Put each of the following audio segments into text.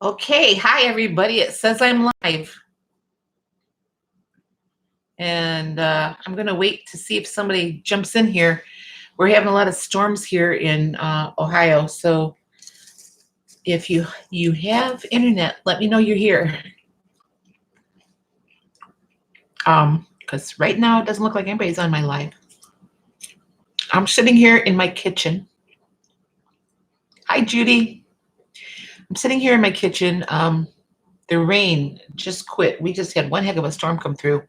Okay, hi everybody. It says I'm live. And I'm going to wait to see if somebody jumps in here. We're having a lot of storms here in Ohio. So if you have internet, let me know you're here. Because right now it doesn't look like anybody's on my live. I'm sitting here in my kitchen. Hi, Judy. I'm sitting here in my kitchen. The rain just quit. We just had one heck of a storm come through.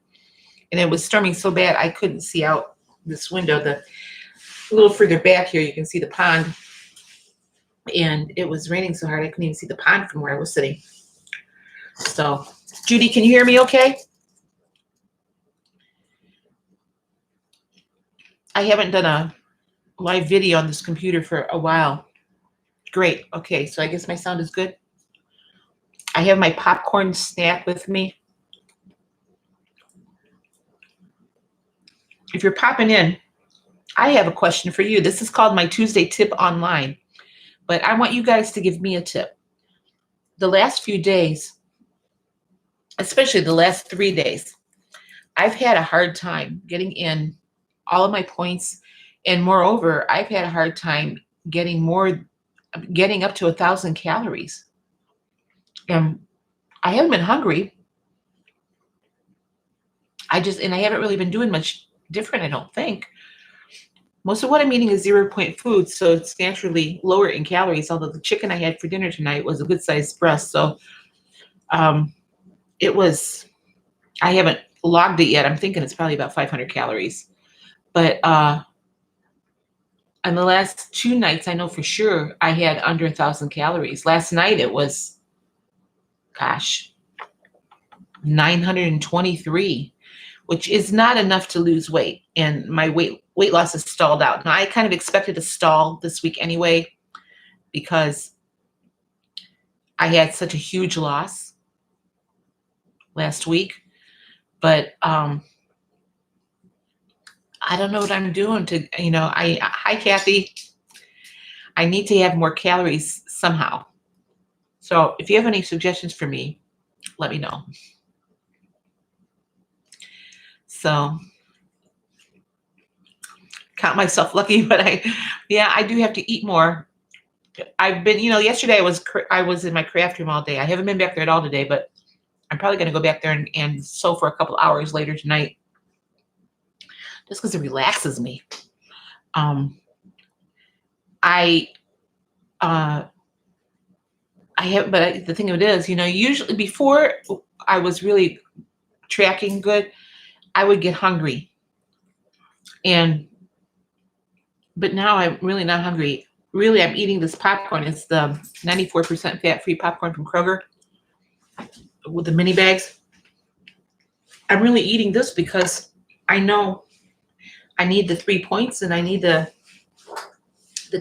And it was storming so bad I couldn't see out this window. A little further back here, you can see the pond. And it was raining so hard I couldn't even see the pond from where I was sitting. So, Judy, can you hear me okay? I haven't done a live video on this computer for a while. Great. Okay, so I guess my sound is good. I have my popcorn snack with me. If you're popping in, I have a question for you. This is called my Tuesday tip online, but I want you guys to give me a tip. The last few days, especially the last 3 days, I've had a hard time getting in all of my points, and moreover, I've had a hard time getting up to 1,000 calories. And I haven't been hungry. I haven't really been doing much different, I don't think. Most of what I'm eating is 0-point food, so it's naturally lower in calories, although the chicken I had for dinner tonight was a good-sized breast. So I haven't logged it yet. I'm thinking it's probably about 500 calories. But on the last 2 nights, I know for sure I had under 1,000 calories. Last night it was, 923, which is not enough to lose weight. And my weight loss is stalled out. Now, I kind of expected to stall this week anyway because I had such a huge loss last week. But I don't know what I'm doing to, hi, Kathy. I need to have more calories somehow. So if you have any suggestions for me, let me know. So count myself lucky, but I do have to eat more. I've been, yesterday I was in my craft room all day. I haven't been back there at all today, but I'm probably going to go back there and sew for a couple hours later tonight, just because it relaxes me. But the thing of it is, usually before I was really tracking good, I would get hungry. But now I'm really not hungry. Really, I'm eating this popcorn. It's the 94% fat-free popcorn from Kroger with the mini bags. I'm really eating this because I know I need the 3 points and I need the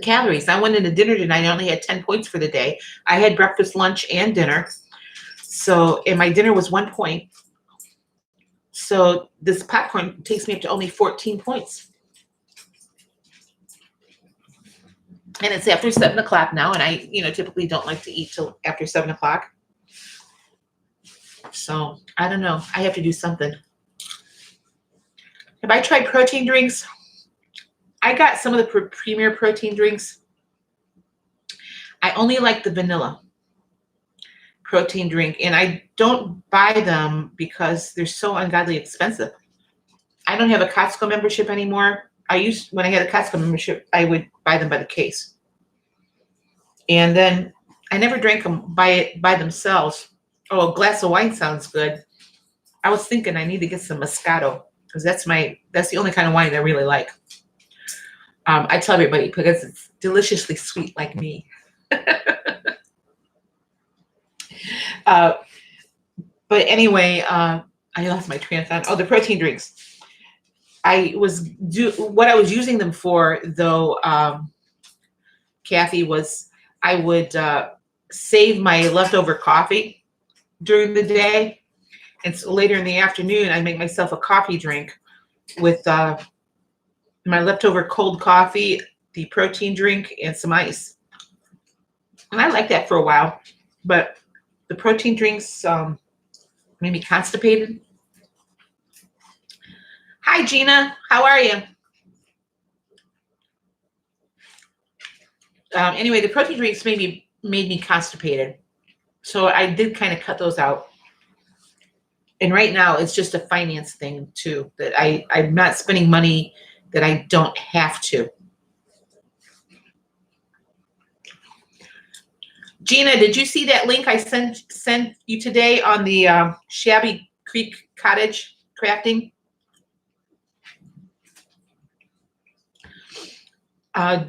calories. I went into dinner tonight. I only had 10 points for the day. I had breakfast, lunch, and dinner. And my dinner was 1 point. So this popcorn takes me up to only 14 points. And it's after 7 o'clock now, and I, typically don't like to eat till after 7 o'clock. So I don't know. I have to do something. Have I tried protein drinks? I got some of the Premier protein drinks. I only like the vanilla protein drink, and I don't buy them because they're so ungodly expensive. I don't have a Costco membership anymore. When I had a Costco membership, I would buy them by the case. And then I never drank them by themselves. Oh, a glass of wine sounds good. I was thinking I need to get some Moscato because that's the only kind of wine I really like. I tell everybody because it's deliciously sweet like me. But anyway, I lost my train of thought. Oh, the protein drinks. What I was using them for, though, Kathy, was I would save my leftover coffee during the day, and so later in the afternoon, I make myself a coffee drink with my leftover cold coffee, the protein drink, and some ice. And I like that for a while, but the protein drinks made me constipated. Hi, Gina. How are you? Anyway, the protein drinks made me constipated. So I did kind of cut those out. And right now it's just a finance thing too, that I'm not spending money that I don't have to. Gina, did you see that link I sent you today on the Shabby Creek Cottage crafting?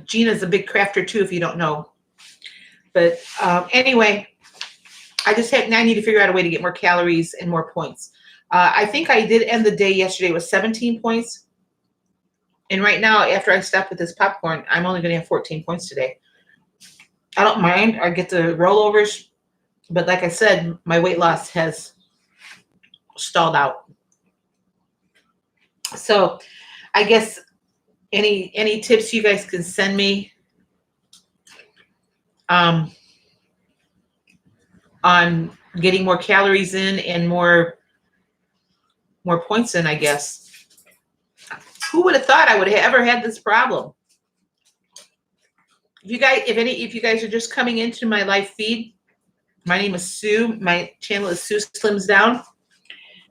Gina's a big crafter too, if you don't know. But anyway, I need to figure out a way to get more calories and more points. I think I did end the day yesterday with 17 points. And right now, after I stop with this popcorn, I'm only going to have 14 points today. I don't mind. I get the rollovers. But like I said, my weight loss has stalled out. So I guess any tips you guys can send me on getting more calories in and more points in, I guess. Who would have thought I would have ever had this problem? If you guys are just coming into my live feed, my name is Sue. My channel is Sue Slims Down.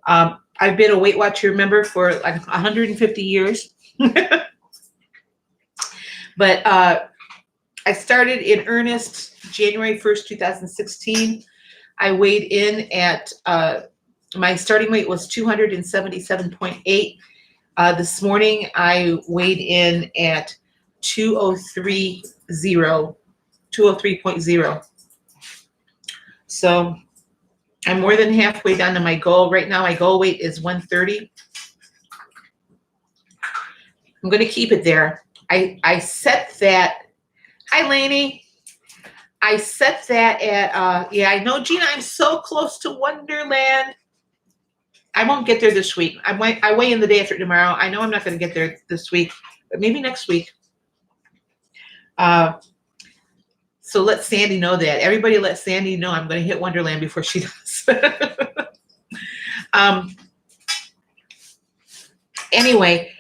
I've been a Weight Watcher member for like 150 years. But I started in earnest January 1st, 2016. I weighed in at, my starting weight was 277.8. This morning I weighed in at 203.0. So I'm more than halfway down to my goal. Right now my goal weight is 130. I'm going to keep it there. I set that. Hi, Lainey. I set that at, yeah, I know, Gina, I'm so close to Wonderland. I won't get there this week. I weigh in the day after tomorrow. I know I'm not going to get there this week, but maybe next week. So let Sandy know that. Everybody let Sandy know I'm going to hit Wonderland before she does. Anyway,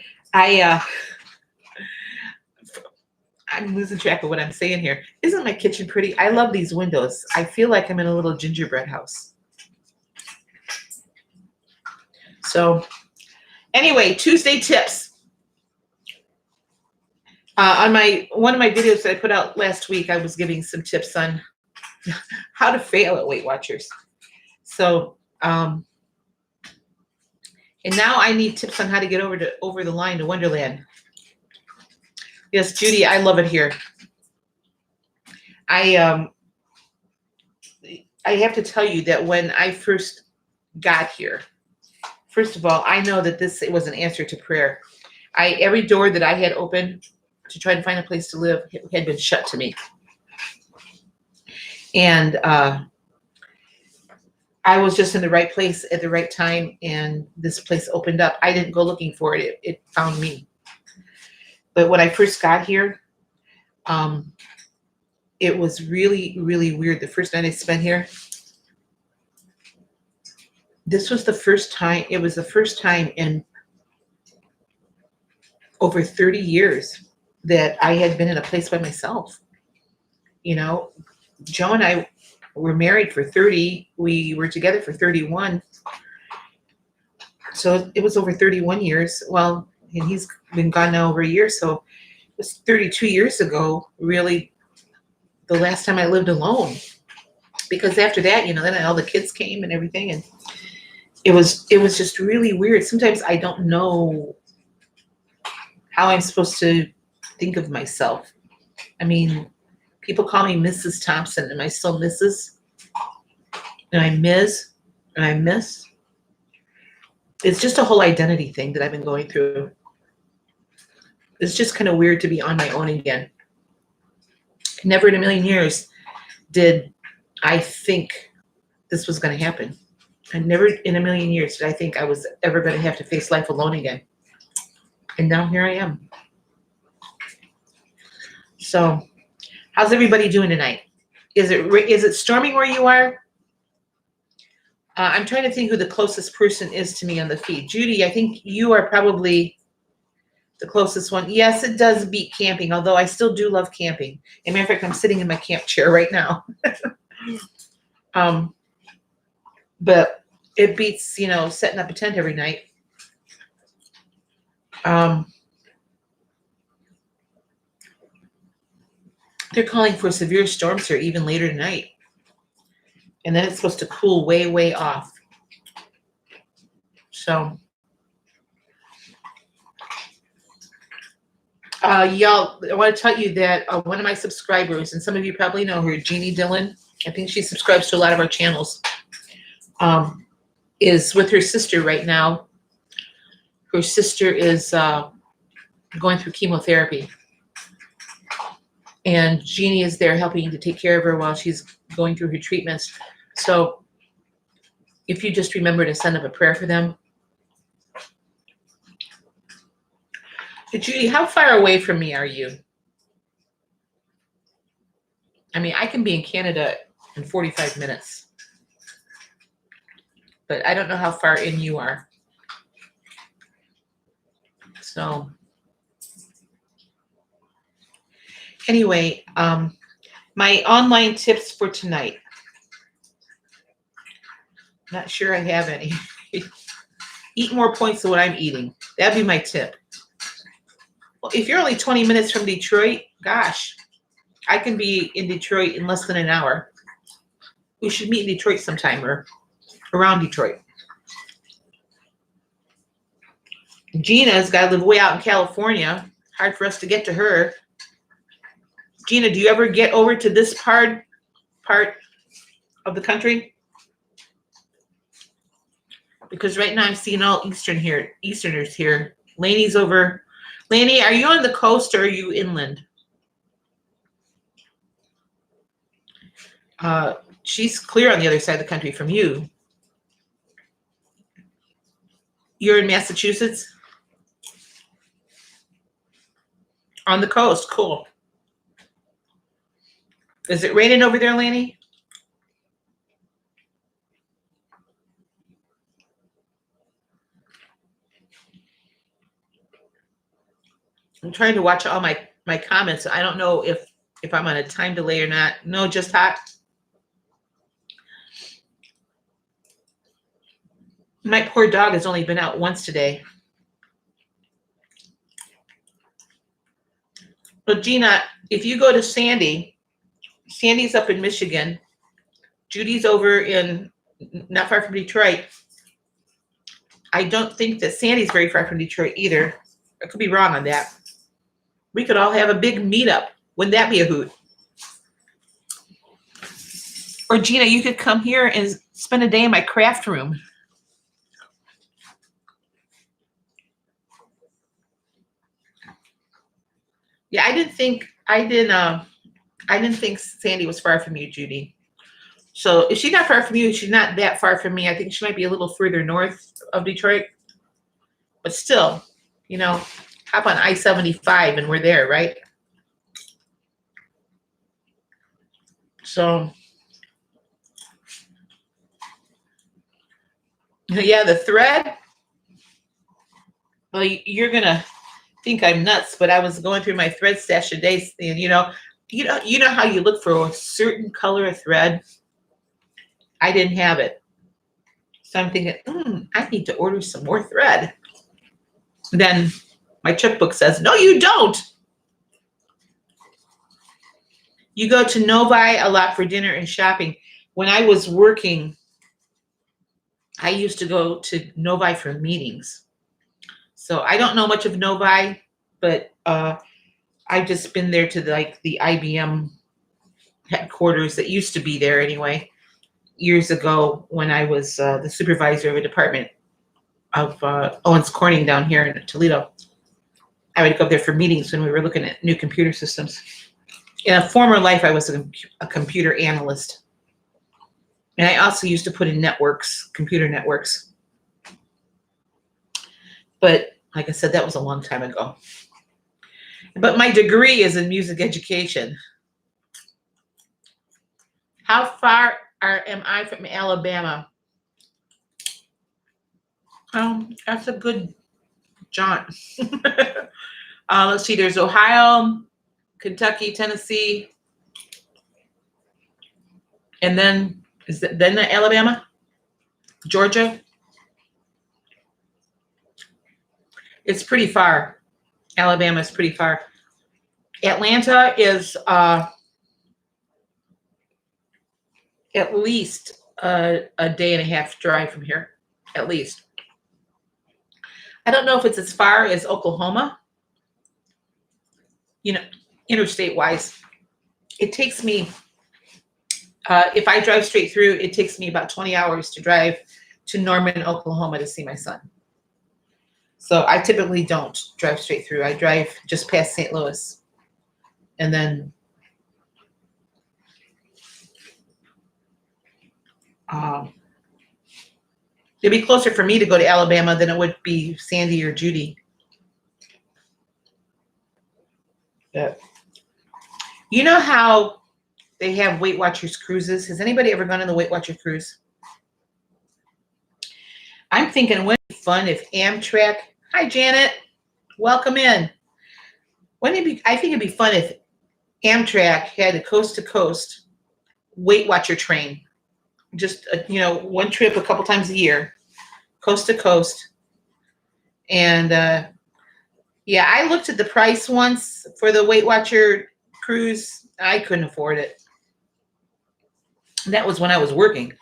I'm losing track of what I'm saying here. Isn't my kitchen pretty? I love these windows. I feel like I'm in a little gingerbread house. So anyway, Tuesday tips. On one of my videos that I put out last week, I was giving some tips on how to fail at Weight Watchers. So, and now I need tips on how to get over the line to Wonderland. Yes, Judy, I love it here. I have to tell you that when I first got here, first of all, I know that it was an answer to prayer. Every door that I had opened to try to find a place to live had been shut to me. And I was just in the right place at the right time, and this place opened up. I didn't go looking for it. It found me. But when I first got here, it was really, really weird. The first night I spent here, this was the first time, it was the first time in over 30 years that I had been in a place by myself. You know, Joe and I were married for 30. We were together for 31. So it was over 31 years. Well, and he's been gone now over a year. So it was 32 years ago, really, the last time I lived alone. Because after that, you know, then all the kids came and everything. And it was just really weird. Sometimes I don't know how I'm supposed to think of myself. I mean, people call me Mrs. Thompson. Am I still Mrs.? And I'm Ms. And I'm Miss. It's just a whole identity thing that I've been going through. It's just kind of weird to be on my own again. Never in a million years did I think this was going to happen. And never in a million years did I think I was ever going to have to face life alone again. And now here I am. So, how's everybody doing tonight? Is it storming where you are? I'm trying to think who the closest person is to me on the feed. Judy, I think you are probably the closest one. Yes, it does beat camping, although I still do love camping. As a matter of fact, I'm sitting in my camp chair right now. But it beats, setting up a tent every night. They're calling for severe storms here even later tonight. And then it's supposed to cool way, way off. So, y'all, I want to tell you that one of my subscribers, and some of you probably know her, Jeannie Dillon, I think she subscribes to a lot of our channels, is with her sister right now. Her sister is going through chemotherapy. And Jeannie is there helping to take care of her while she's going through her treatments. So if you just remember to send up a prayer for them. Hey, Judy, how far away from me are you? I mean, I can be in Canada in 45 minutes. But I don't know how far in you are. So anyway, my online tips for tonight. Not sure I have any. Eat more points than what I'm eating. That'd be my tip. Well, if you're only 20 minutes from Detroit, gosh, I can be in Detroit in less than an hour. We should meet in Detroit sometime or around Detroit. Gina's got to live way out in California. Hard for us to get to her. Gina, do you ever get over to this part of the country? Because right now I'm seeing all Easterners here. Laney's over. Laney, are you on the coast or are you inland? She's clear on the other side of the country from you. You're in Massachusetts? On the coast, cool. Is it raining over there, Laney? I'm trying to watch all my comments. I don't know if I'm on a time delay or not. No, just hot. My poor dog has only been out once today. But Gina, if you go to Sandy's up in Michigan. Judy's over in not far from Detroit. I don't think that Sandy's very far from Detroit either. I could be wrong on that. We could all have a big meetup. Wouldn't that be a hoot? Or Gina, you could come here and spend a day in my craft room. Yeah, I didn't think Sandy was far from you, Judy. So if she's not far from you, she's not that far from me. I think she might be a little further north of Detroit. But still, hop on I-75 and we're there, right? So, yeah, the thread. Well, you're going to think I'm nuts, but I was going through my thread stash today, and you know how you look for a certain color of thread. I didn't have it, so I'm thinking, I need to order some more thread. Then my checkbook says, no, you don't. You go to Novi a lot for dinner and shopping. When I was working, I used to go to Novi for meetings. So I don't know much of Novi, but I've just been there to the IBM headquarters that used to be there anyway, years ago when I was the supervisor of a department of Owens Corning down here in Toledo. I would go up there for meetings when we were looking at new computer systems. In a former life, I was a computer analyst. And I also used to put in computer networks. But like I said, that was a long time ago. But my degree is in music education. How far am I from Alabama? That's a good jaunt. Let's see. There's Ohio, Kentucky, Tennessee, and then then Alabama, Georgia. It's pretty far. Alabama is pretty far. Atlanta is at least a day and a half drive from here, at least. I don't know if it's as far as Oklahoma, interstate wise. It takes me, if I drive straight through, it takes me about 20 hours to drive to Norman, Oklahoma to see my son. So I typically don't drive straight through. I drive just past St. Louis. And then it'd be closer for me to go to Alabama than it would be Sandy or Judy. Yeah. You know how they have Weight Watchers cruises? Has anybody ever gone on the Weight Watcher cruise? I'm thinking, wouldn't it be fun if Amtrak, hi Janet, welcome in. Wouldn't it be, I think it'd be fun if Amtrak had a coast to coast Weight Watcher train. Just, one trip a couple times a year, coast to coast. And yeah, I looked at the price once for the Weight Watcher cruise. I couldn't afford it. That was when I was working.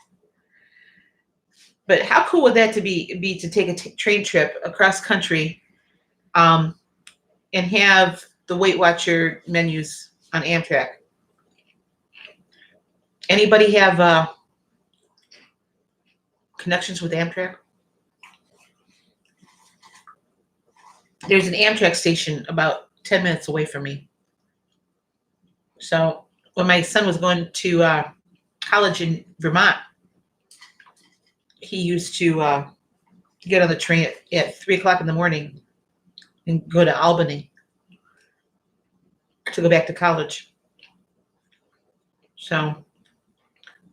But how cool would that be to take a train trip across country and have the Weight Watcher menus on Amtrak? Anybody have connections with Amtrak? There's an Amtrak station about 10 minutes away from me. So when my son was going to college in Vermont, he used to get on the train at 3 o'clock in the morning and go to Albany to go back to college. So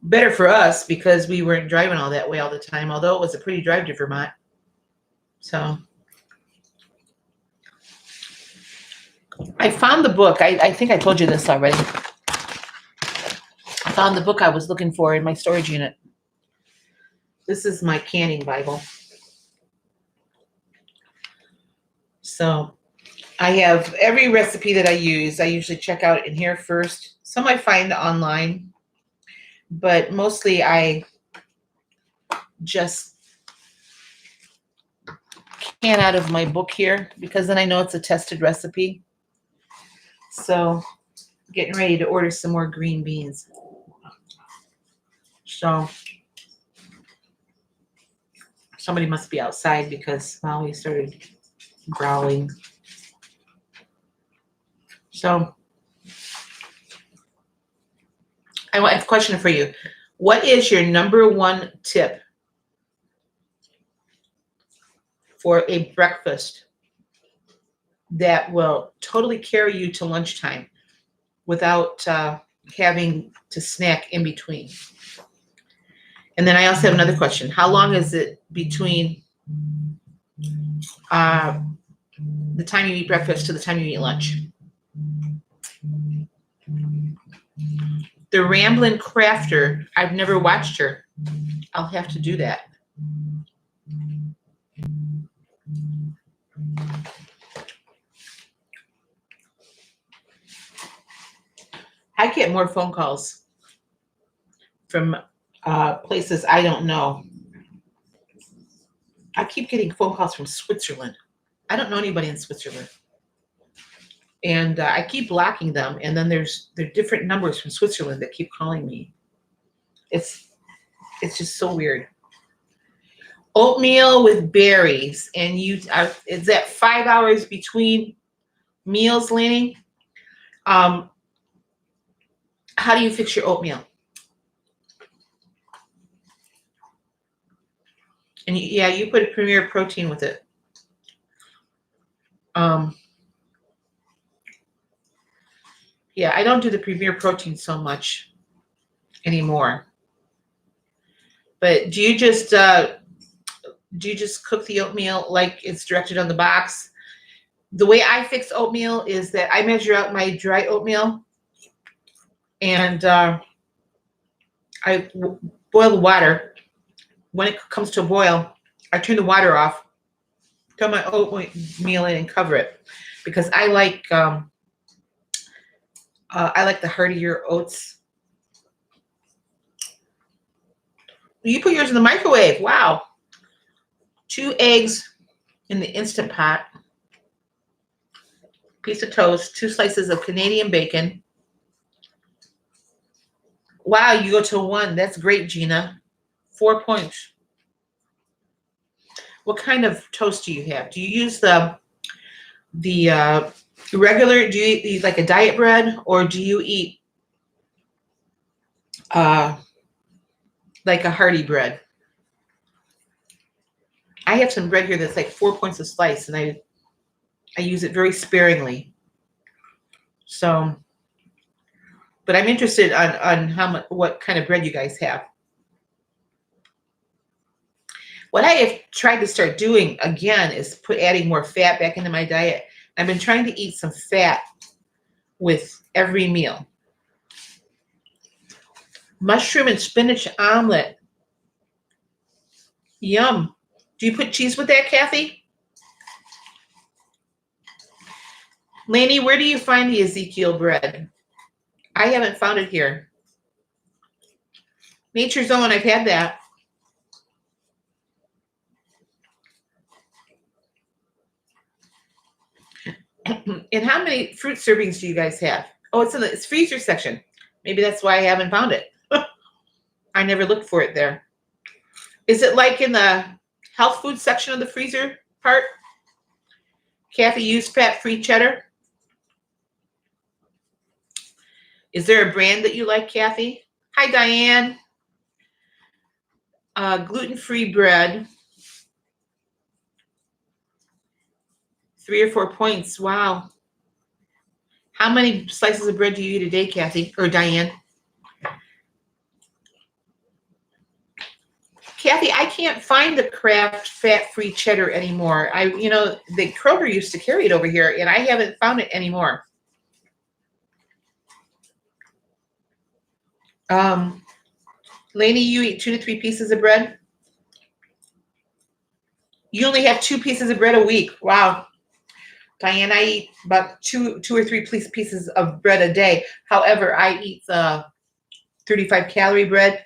better for us because we weren't driving all that way all the time, although it was a pretty drive to Vermont. So I found the book. I think I told you this already. I found the book I was looking for in my storage unit. This is my canning Bible. So I have every recipe that I use. I usually check out in here first. Some I find online, but mostly I just can out of my book here because then I know it's a tested recipe. So getting ready to order some more green beans. So somebody must be outside because Molly started growling. So I have a question for you. What is your number one tip for a breakfast that will totally carry you to lunchtime without having to snack in between? And then I also have another question. How long is it between the time you eat breakfast to the time you eat lunch? The Ramblin' Crafter, I've never watched her. I'll have to do that. I get more phone calls from places I don't know. I keep getting phone calls from Switzerland. I don't know anybody in Switzerland. And I keep blocking them. And then there are different numbers from Switzerland that keep calling me. It's just so weird. Oatmeal with berries. And is that 5 hours between meals, Laney? How do you fix your oatmeal? And you put a Premier protein with it. Yeah, I don't do the Premier protein so much anymore. But do you just do you just cook the oatmeal like it's directed on the box? The way I fix oatmeal is that I measure out my dry oatmeal and I boil the water. When it comes to a boil, I turn the water off, throw my oatmeal in, and cover it because I like the heartier oats. You put yours in the microwave. Wow. 2 eggs in the Instant Pot. Piece of toast. 2 slices of Canadian bacon. Wow, you go to 1. That's great, Gina. 4 points. What kind of toast do you have? Do you use the regular? Do you eat like a diet bread, or do you eat like a hearty bread? I have some bread here that's like 4 points a slice, and I use it very sparingly. So, but I'm interested on what kind of bread you guys have. What I have tried to start doing again is adding more fat back into my diet. I've been trying to eat some fat with every meal. Mushroom and spinach omelet. Yum. Do you put cheese with that, Kathy? Lainey, where do you find the Ezekiel bread? I haven't found it here. Nature's Own, I've had that. And how many fruit servings do you guys have? Oh, it's in the freezer section. Maybe that's why I haven't found it. I never looked for it there. Is it like in the health food section of the freezer part? Kathy, use fat-free cheddar. Is there a brand that you like, Kathy? Hi, Diane. Gluten-free bread. 3 or 4 points. Wow. How many slices of bread do you eat a day, Kathy or Diane? Kathy, I can't find the Kraft fat-free cheddar anymore. The Kroger used to carry it over here, and I haven't found it anymore. Lainey, you eat 2 to 3 pieces of bread? You only have 2 pieces of bread a week. Wow. Diane, I eat about two or three pieces of bread a day. However, I eat the 35-calorie bread,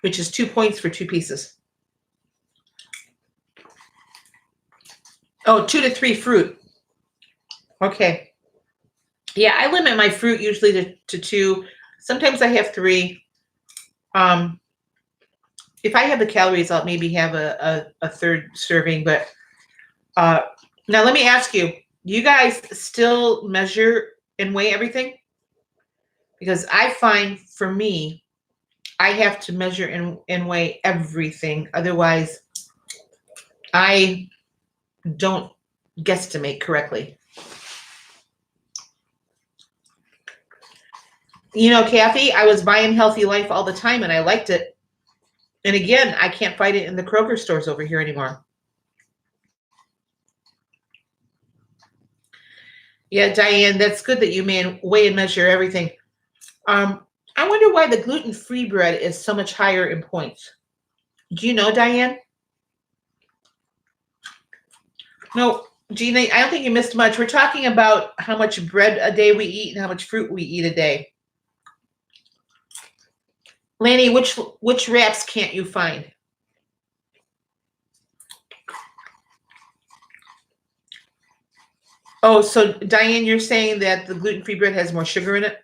which is 2 points for 2 pieces. Oh, 2 to 3 fruit. Okay. Yeah, I limit my fruit usually to 2. Sometimes I have 3. If I have the calories, I'll maybe have a 3rd serving. But now let me ask you, do you guys still measure and weigh everything? Because I find for me, I have to measure and weigh everything. Otherwise, I don't guesstimate correctly. You know, Kathy, I was buying Healthy Life all the time, and I liked it. And again, I can't find it in the Kroger stores over here anymore. Yeah, Diane, that's good that you weigh and measure everything. I wonder why the gluten-free bread is so much higher in points. Do you know, Diane? No, Gina, I don't think you missed much. We're talking about how much bread a day we eat and how much fruit we eat a day. Lanny, which wraps can't you find? Oh, so Diane, you're saying that the gluten-free bread has more sugar in it?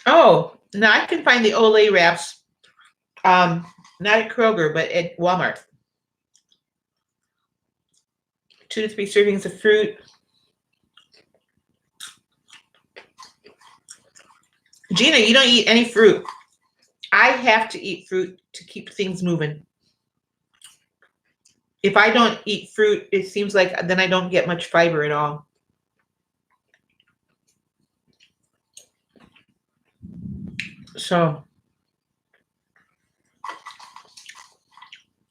Oh, now I can find the Olay wraps, not at Kroger, but at Walmart. 2 to 3 servings of fruit. Gina, you don't eat any fruit. I have to eat fruit to keep things moving. If I don't eat fruit, it seems like then I don't get much fiber at all. So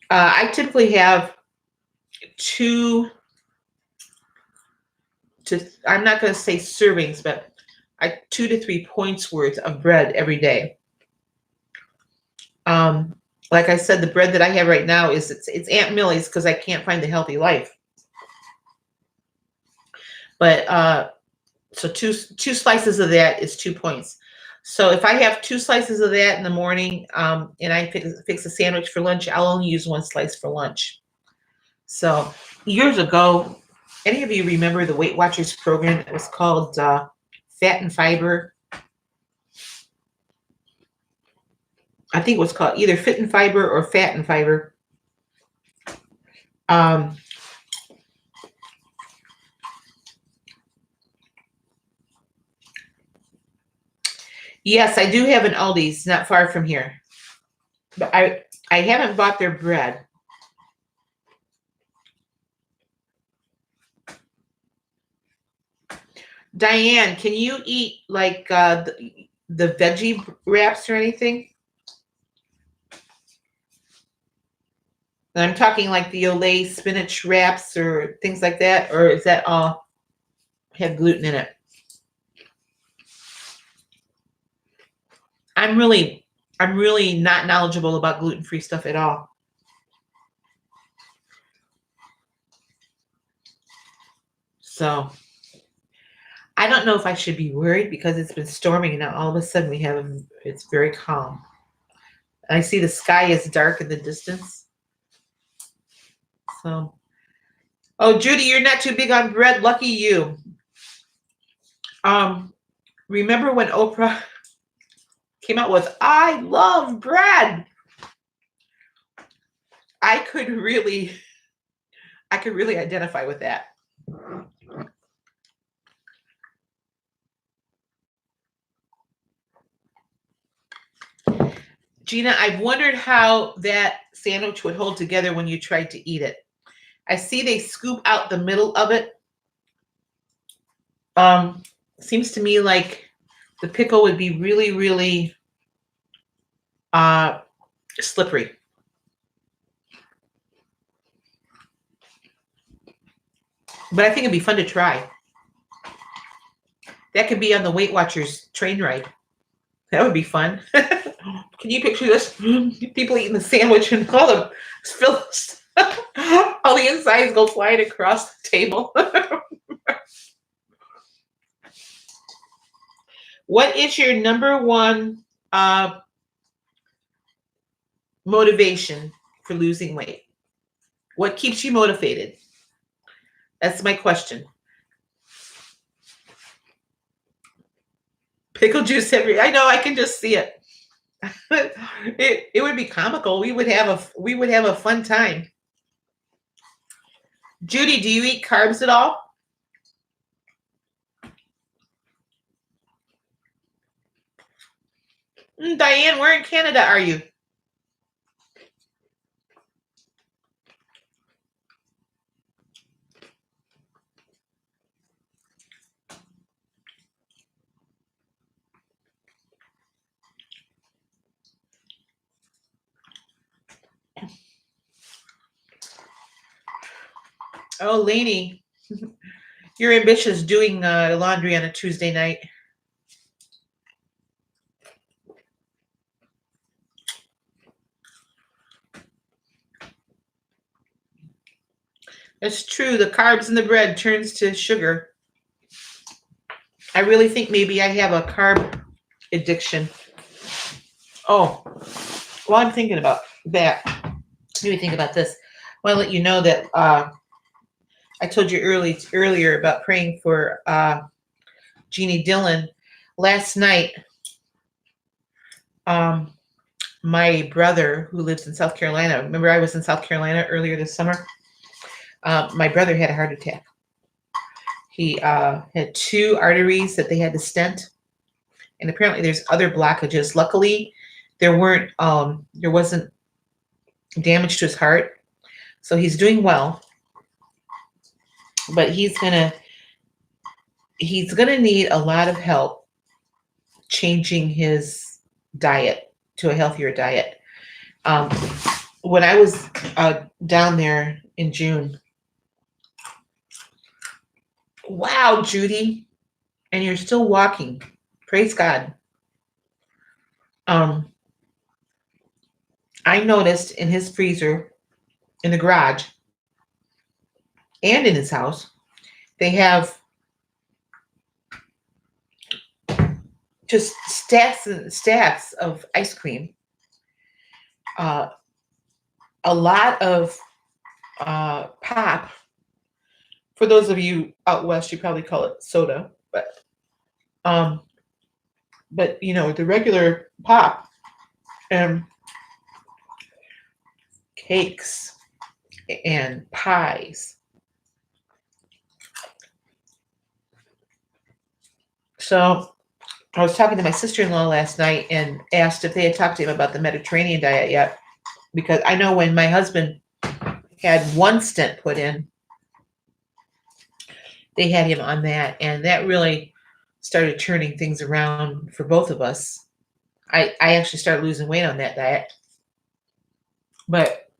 I typically have I'm not going to say servings, but 2 to 3 points worth of bread every day. Like I said, the bread that I have right now it's Aunt Millie's because I can't find the Healthy Life. But so two slices of that is 2 points. So if I have 2 slices of that in the morning, and I fix a sandwich for lunch, I'll only use 1 slice for lunch. So years ago, any of you remember the Weight Watchers program that was called Fat and Fiber? I think it was called either Fit and Fiber or Fat and Fiber. Yes, I do have an Aldi's not far from here. But I haven't bought their bread. Diane, can you eat like the veggie wraps or anything? And I'm talking like the Olay spinach wraps or things like that, or is that all have gluten in it? I'm really not knowledgeable about gluten-free stuff at all. So I don't know if I should be worried because it's been storming and now all of a sudden it's very calm. I see the sky is dark in the distance. So, oh, Judy, you're not too big on bread. Lucky you. Remember when Oprah came out with "I love bread"? I could really identify with that. Gina, I've wondered how that sandwich would hold together when you tried to eat it. I see they scoop out the middle of it. Seems to me like the pickle would be really, really slippery. But I think it'd be fun to try. That could be on the Weight Watchers train ride. That would be fun. Can you picture this? People eating the sandwich and all the all the insides go flying across the table. What is your number one motivation for losing weight? What keeps you motivated? That's my question. Pickle juice I know, I can just see it. It would be comical. We would have a fun time. Judy, do you eat carbs at all? Diane, where in Canada are you? Oh, Lainey, you're ambitious doing laundry on a Tuesday night. It's true. The carbs in the bread turns to sugar. I really think maybe I have a carb addiction. Oh, well, I'm thinking about that. Maybe think about this. I want to let you know that I told you earlier about praying for Jeannie Dillon. Last night, my brother, who lives in South Carolina, remember I was in South Carolina earlier this summer? My brother had a heart attack. He had 2 arteries that they had to stent, and apparently there's other blockages. Luckily, there wasn't damage to his heart, so he's doing well. But he's gonna need a lot of help changing his diet, to a healthier diet. Um, when I was down there in June, wow, Judy, and you're still walking. Praise God. Um, I noticed in his freezer, in the garage, and in his house, they have just stacks and stacks of ice cream. Uh, a lot of pop. For those of you out west, you probably call it soda, um, but you know the regular pop and cakes and pies. So I was talking to my sister-in-law last night and asked if they had talked to him about the Mediterranean diet yet, because I know when my husband had one stent put in, they had him on that, and that really started turning things around for both of us. I actually started losing weight on that diet, but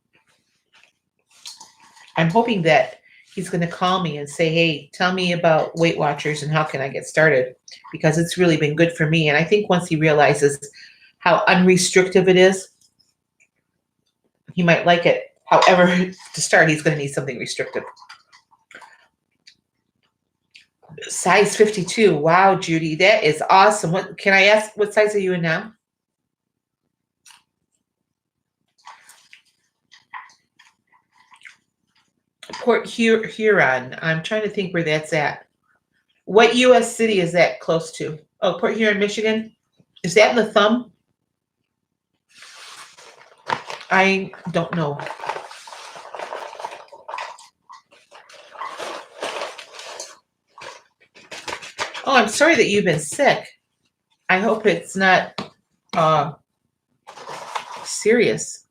I'm hoping that he's going to call me and say, hey, tell me about Weight Watchers and how can I get started, because it's really been good for me. And I think once he realizes how unrestrictive it is, he might like it. However, to start, he's going to need something restrictive. Size 52. Wow, Judy, that is awesome. What can I ask? What size are you in now? Port Huron. I'm trying to think where that's at. What U.S. city is that close to? Oh, Port Huron, Michigan. Is that in the thumb? I don't know. Oh, I'm sorry that you've been sick. I hope it's not serious.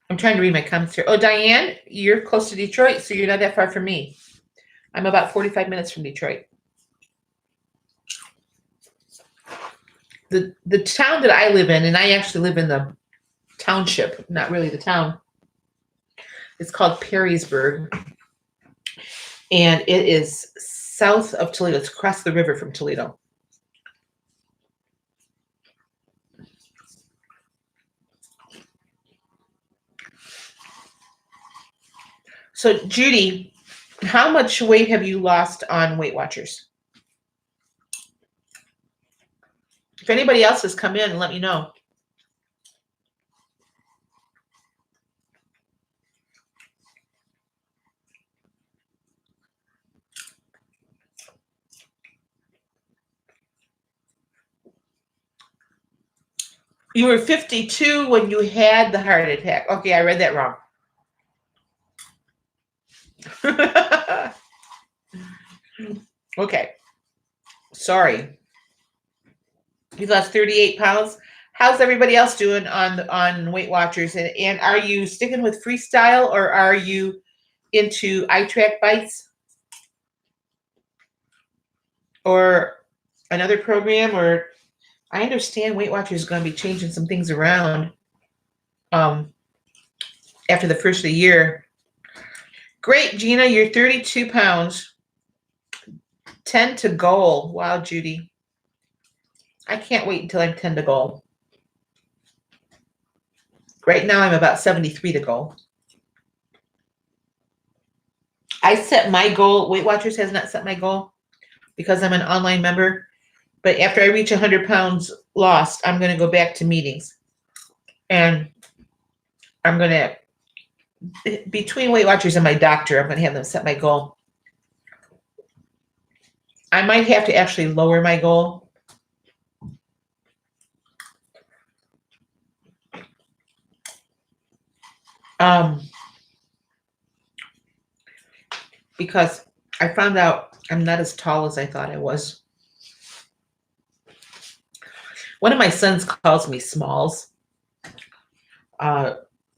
I'm trying to read my comments here. Oh, Diane, you're close to Detroit, so you're not that far from me. I'm about 45 minutes from Detroit. The town that I live in, and I actually live in the township, not really the town. It's called Perrysburg, and it is south of Toledo. It's across the river from Toledo. So, Judy, how much weight have you lost on Weight Watchers? If anybody else has come in, let me know. You were 52 when you had the heart attack. Okay, I read that wrong. Okay. Sorry. You lost 38 pounds. How's everybody else doing on Weight Watchers? And are you sticking with Freestyle, or are you into iTrack bites or another program? Or I understand Weight Watchers is going to be changing some things around after the first of the year. Great, Gina, you're 32 pounds. 10 to goal. Wow, Judy. I can't wait until I'm 10 to goal. Right now, I'm about 73 to goal. I set my goal. Weight Watchers has not set my goal because I'm an online member. But after I reach 100 pounds lost, I'm going to go back to meetings. And I'm going to, between Weight Watchers and my doctor, I'm going to have them set my goal. I might have to actually lower my goal. Because I found out I'm not as tall as I thought I was. One of my sons calls me Smalls.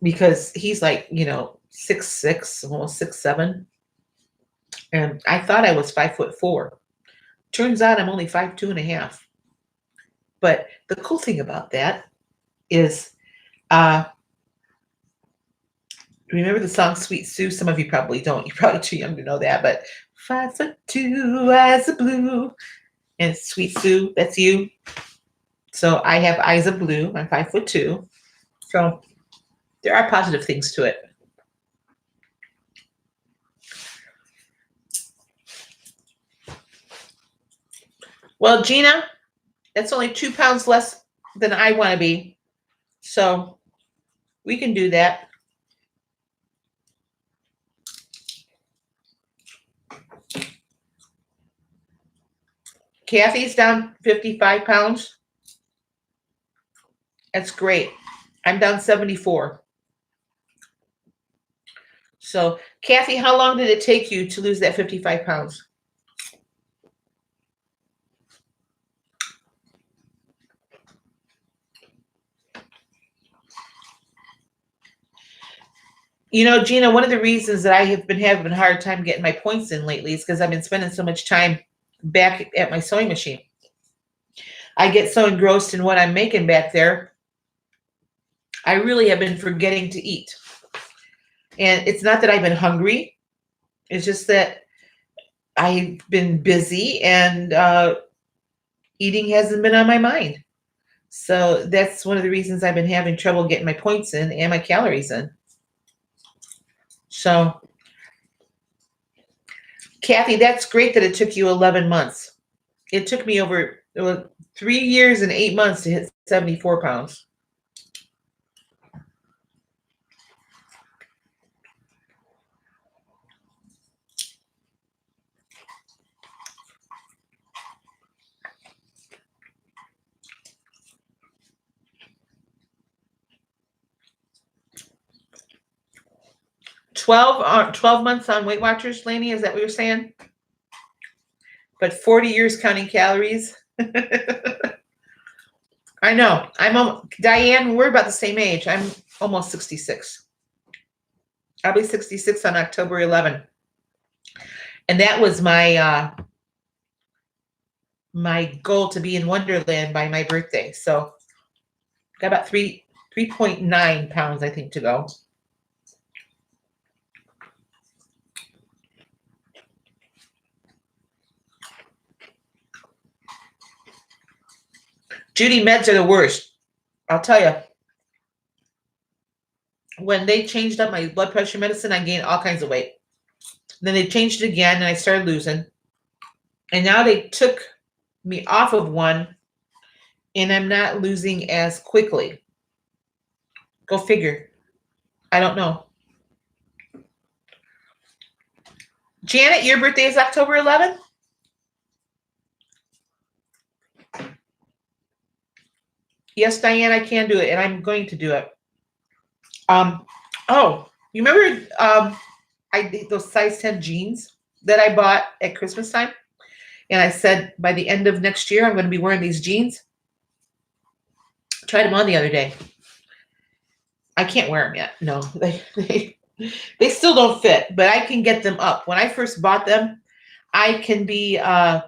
because he's like, 6'6", almost 6'7". And I thought I was 5'4". Turns out I'm only 5'2.5". But the cool thing about that is, remember the song Sweet Sue? Some of you probably don't. You're probably too young to know that. But 5'2", eyes of blue. And Sweet Sue, that's you. So I have eyes of blue. I'm 5'2". So there are positive things to it. Well, Gina, that's only 2 pounds less than I want to be. So we can do that. Kathy's down 55 pounds. That's great. I'm down 74. So, Kathy, how long did it take you to lose that 55 pounds? Gina, one of the reasons that I have been having a hard time getting my points in lately is because I've been spending so much time back at my sewing machine. I get so engrossed in what I'm making back there, I really have been forgetting to eat. And it's not that I've been hungry. It's just that I've been busy and eating hasn't been on my mind. So that's one of the reasons I've been having trouble getting my points in and my calories in. So, Kathy, that's great that it took you 11 months. It took me over 3 years and 8 months to hit 74 pounds. Twelve months on Weight Watchers, Lainey, is that what you're saying? But 40 years counting calories. I know. Diane, we're about the same age. I'm almost 66. I'll be 66 on October 11. And that was my goal, to be in Wonderland by my birthday. So got about 3.9 pounds, I think, to go. Judy, meds are the worst. I'll tell you. When they changed up my blood pressure medicine, I gained all kinds of weight. Then they changed it again, and I started losing. And now they took me off of one, and I'm not losing as quickly. Go figure. I don't know. Janet, your birthday is October 11th? Yes, Diane, I can do it, and I'm going to do it. Oh, you remember I did those size 10 jeans that I bought at Christmas time? And I said, by the end of next year, I'm going to be wearing these jeans. Tried them on the other day. I can't wear them yet. No, they still don't fit, but I can get them up. When I first bought them, I can be, I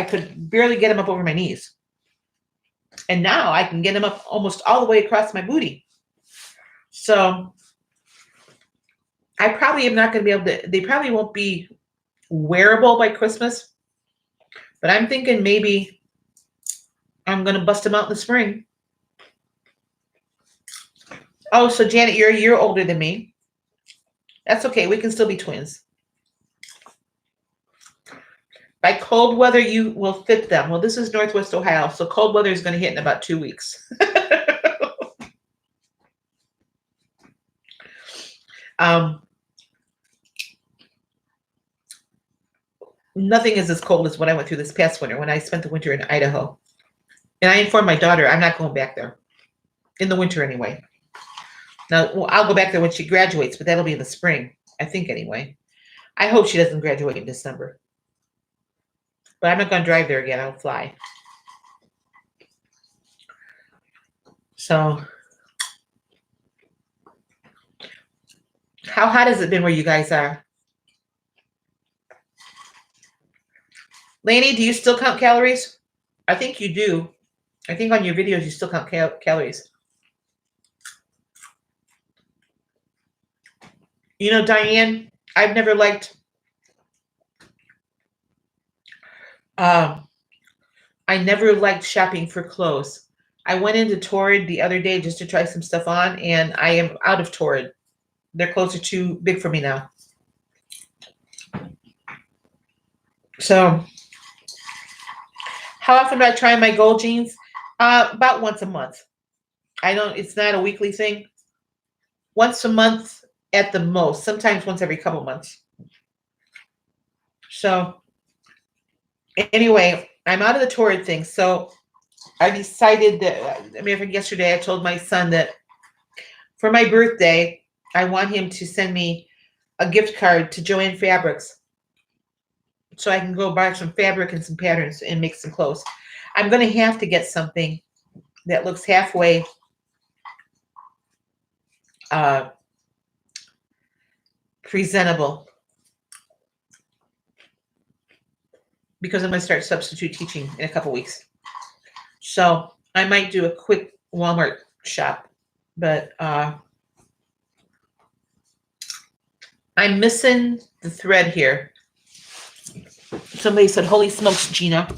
could barely get them up over my knees. And now I can get them up almost all the way across my booty. So I probably am not going to be able to, they probably won't be wearable by Christmas, but I'm thinking maybe I'm going to bust them out in the spring. Oh, so Janet, you're a year older than me. That's okay. We can still be twins. By cold weather, you will fit them. Well, this is Northwest Ohio, so cold weather is going to hit in about 2 weeks. Nothing is as cold as what I went through this past winter when I spent the winter in Idaho. And I informed my daughter I'm not going back there in the winter anyway. Now, well, I'll go back there when she graduates, but that'll be in the spring, I think anyway. I hope she doesn't graduate in December. But I'm not going to drive there again. I'll fly. So, How hot has it been where you guys are? Lainey, do you still count calories? I think you do. I think on your videos you still count calories. You know, Diane, I've never liked I never liked shopping for clothes. I went into Torrid the other day just to try some stuff on, and I am out of Torrid. Their clothes are too big for me now. So, how often do I try my gold jeans? About once a month. It's not a weekly thing. Once a month at the most, sometimes once every couple months. So, anyway, I'm out of the Torrid thing. So, I decided that, yesterday I told my son that for my birthday, I want him to send me a gift card to Joann Fabrics so I can go buy some fabric and some patterns and make some clothes. I'm going to have to get something that looks halfway presentable because I'm going to start substitute teaching in a couple weeks. So I might do a quick Walmart shop, but I'm missing the thread here. Somebody said, "Holy smokes, Gina."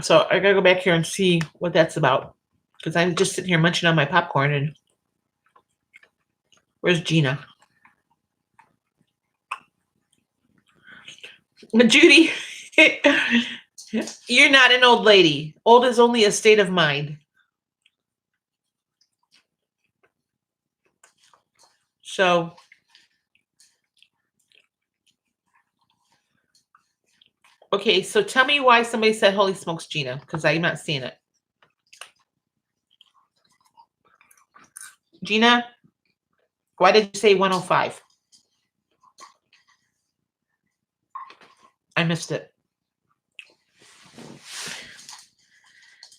So I gotta go back here and see what that's about because I'm just sitting here munching on my popcorn. And where's Gina? But Judy, you're not an old lady. Old is only a state of mind. So okay, so tell me why somebody said "Holy smokes, Gina," because I'm not seeing it. Gina, why did you say 105? I missed it.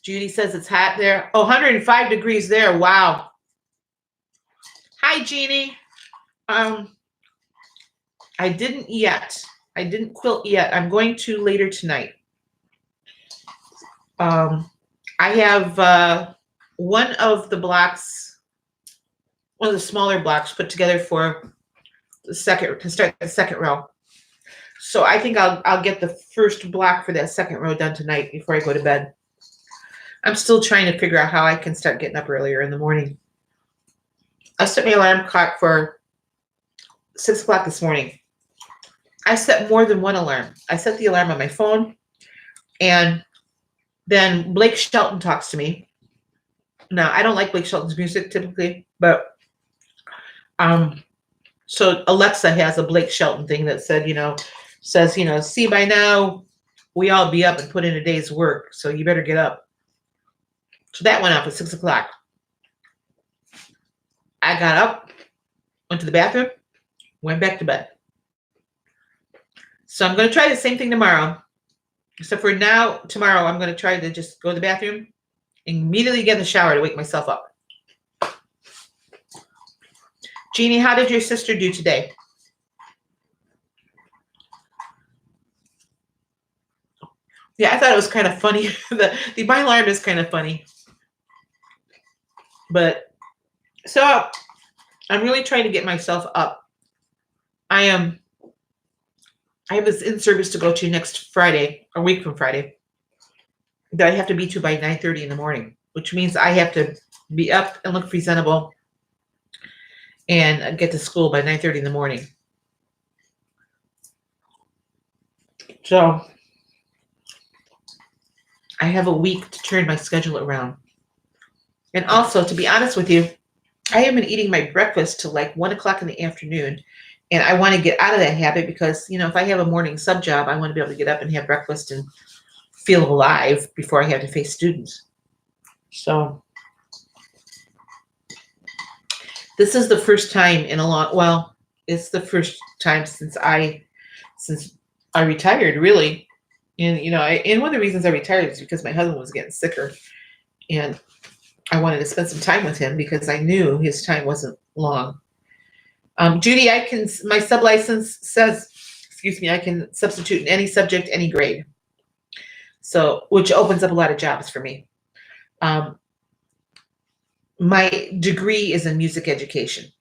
Judy says it's hot there. Oh, 105 degrees there. Wow. Hi, Jeannie. I didn't yet. I didn't quilt yet. I'm going to later tonight. I have one of the blocks, one of the smaller blocks put together for the second, to start the second row. So I think I'll get the first block for that second row done tonight before I go to bed. I'm still trying to figure out how I can start getting up earlier in the morning. I set my alarm clock for 6 o'clock this morning. I set more than one alarm. I set the alarm on my phone, and then Blake Shelton talks to me. Now, I don't like Blake Shelton's music typically, but so Alexa has a Blake Shelton thing that says, see, by now we all be up and put in a day's work, so you better get up. So that went off at 6 o'clock. I got up, went to the bathroom, went back to bed. So I'm going to try the same thing tomorrow. Except for now, tomorrow, I'm going to try to just go to the bathroom, immediately get in the shower to wake myself up. Jeannie, how did your sister do today? Yeah, I thought it was kind of funny. My alarm is kind of funny. But, so, I'm really trying to get myself up. I have this in-service to go to next Friday, a week from Friday, that I have to be to by 9:30 in the morning, which means I have to be up and look presentable and get to school by 9:30 in the morning. So I have a week to turn my schedule around. And also, to be honest with you, I haven't been eating my breakfast till like 1 o'clock in the afternoon. And I want to get out of that habit because, if I have a morning sub job, I want to be able to get up and have breakfast and feel alive before I have to face students. So this is the first time in a long, it's the first time since I retired, really. And, and one of the reasons I retired is because my husband was getting sicker. And I wanted to spend some time with him because I knew his time wasn't long. Judy, my sublicense says, excuse me, I can substitute in any subject, any grade. So, which opens up a lot of jobs for me. My degree is in music education.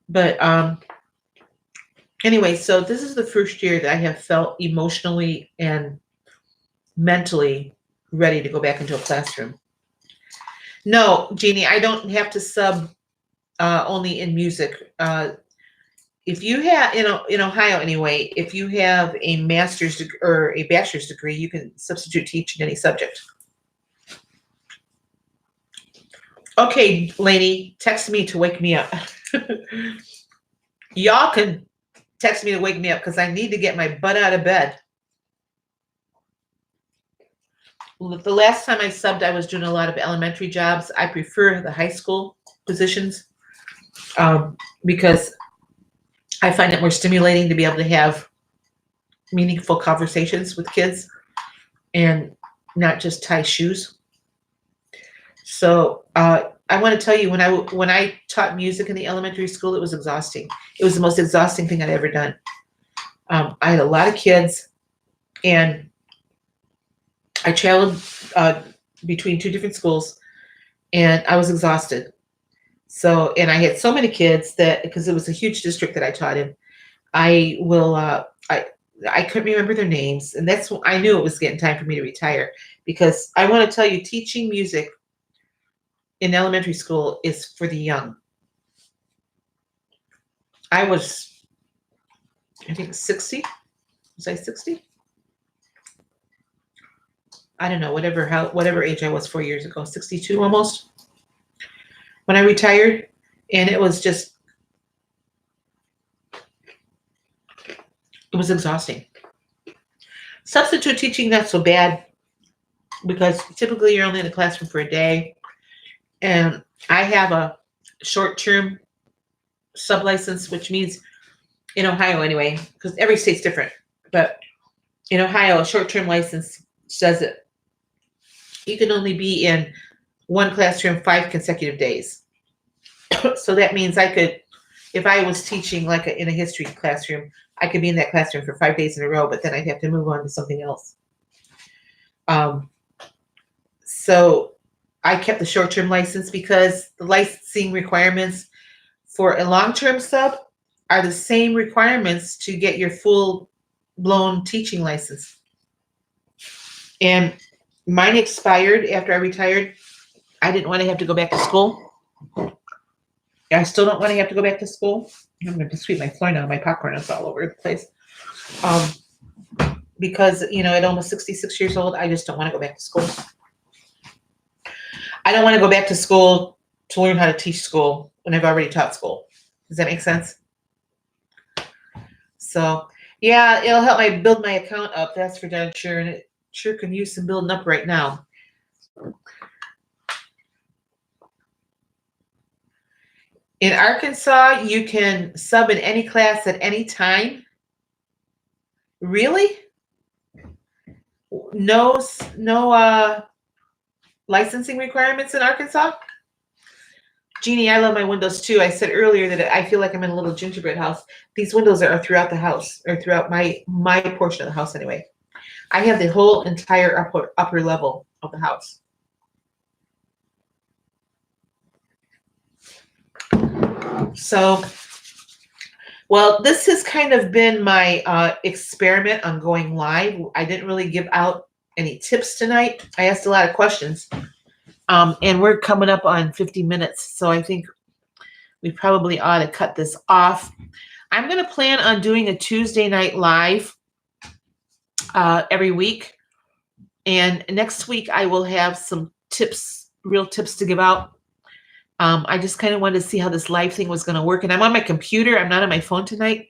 But anyway, so this is the first year that I have felt emotionally and mentally ready to go back into a classroom. No, Jeannie, I don't have to sub only in music. If you have, in Ohio anyway, if you have a master's or a bachelor's degree, you can substitute teach in any subject. Okay, Lainey, text me to wake me up. Y'all can text me to wake me up because I need to get my butt out of bed. The last time I subbed, I was doing a lot of elementary jobs. I prefer the high school positions because I find it more stimulating to be able to have meaningful conversations with kids and not just tie shoes. So I want to tell you, when I taught music in the elementary school, it was exhausting. It was the most exhausting thing I'd ever done. I had a lot of kids, and I traveled between 2 different schools, and I was exhausted. So, and I had so many kids that, because it was a huge district that I taught in, I couldn't remember their names, and that's when I knew it was getting time for me to retire, because I want to tell you, teaching music in elementary school is for the young. I was, I think 60. Was I 60? I don't know, whatever age I was 4 years ago, 62 almost, when I retired. And it was exhausting. Substitute teaching, not so bad, because typically you're only in the classroom for a day. And I have a short-term sublicense, which means in Ohio anyway, because every state's different, but in Ohio, a short-term license says that you can only be in one classroom 5 consecutive days. So that means I could, if I was teaching like in a history classroom, I could be in that classroom for 5 days in a row, but then I'd have to move on to something else. So I kept the short-term license because the licensing requirements for a long-term sub are the same requirements to get your full-blown teaching license. And mine expired after I retired. I didn't want to have to go back to school. I still don't want to have to go back to school. I'm going to sweep my floor now. My popcorn is all over the place. Because, at almost 66 years old, I just don't want to go back to school. I don't want to go back to school to learn how to teach school when I've already taught school. Does that make sense? So, yeah, it'll help me build my account up. That's for darn sure. And it sure can use some building up right now. In Arkansas, you can sub in any class at any time. Really? No licensing requirements in Arkansas? Jeannie, I love my windows too. I said earlier that I feel like I'm in a little gingerbread house. These windows are throughout the house, or throughout my portion of the house anyway. I have the whole entire upper level of the house. So, well, this has kind of been my experiment on going live. I didn't really give out any tips tonight. I asked a lot of questions. And we're coming up on 50 minutes, so I think we probably ought to cut this off. I'm going to plan on doing a Tuesday night live every week. And next week, I will have some tips, real tips to give out. I just kind of wanted to see how this live thing was going to work. And I'm on my computer. I'm not on my phone tonight.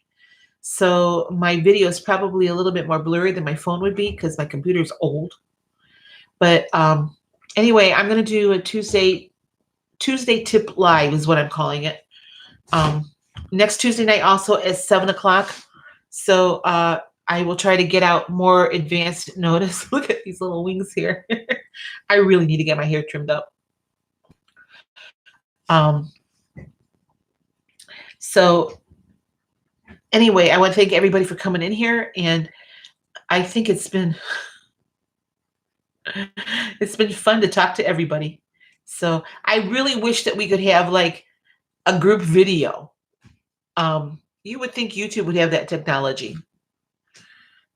So my video is probably a little bit more blurry than my phone would be because my computer's old. But anyway, I'm going to do a Tuesday tip live is what I'm calling it. Next Tuesday night also at 7 o'clock. So I will try to get out more advanced notice. Look at these little wings here. I really need to get my hair trimmed up. So anyway, I want to thank everybody for coming in here, and I think it's been fun to talk to everybody. So I really wish that we could have like a group video. You would think YouTube would have that technology,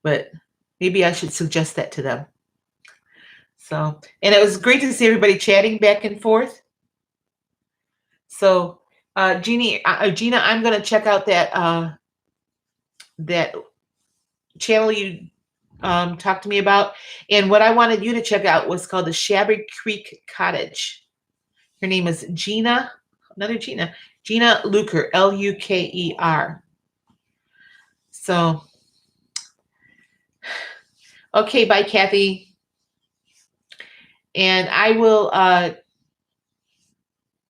but maybe I should suggest that to them. So, and it was great to see everybody chatting back and forth. So, Gina, I'm going to check out that that channel you talked to me about. And what I wanted you to check out was called the Shabby Creek Cottage. Her name is Gina, another Gina Luker, Luker. So, okay, bye, Kathy. And I will,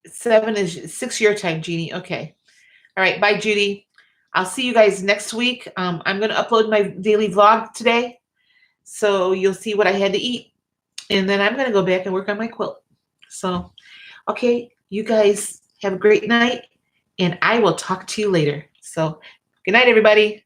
6 your time, Jeannie. Okay. All right. Bye, Judy. I'll see you guys next week. I'm going to upload my daily vlog today, so you'll see what I had to eat. And then I'm going to go back and work on my quilt. So, okay, you guys have a great night, and I will talk to you later. So, good night, everybody.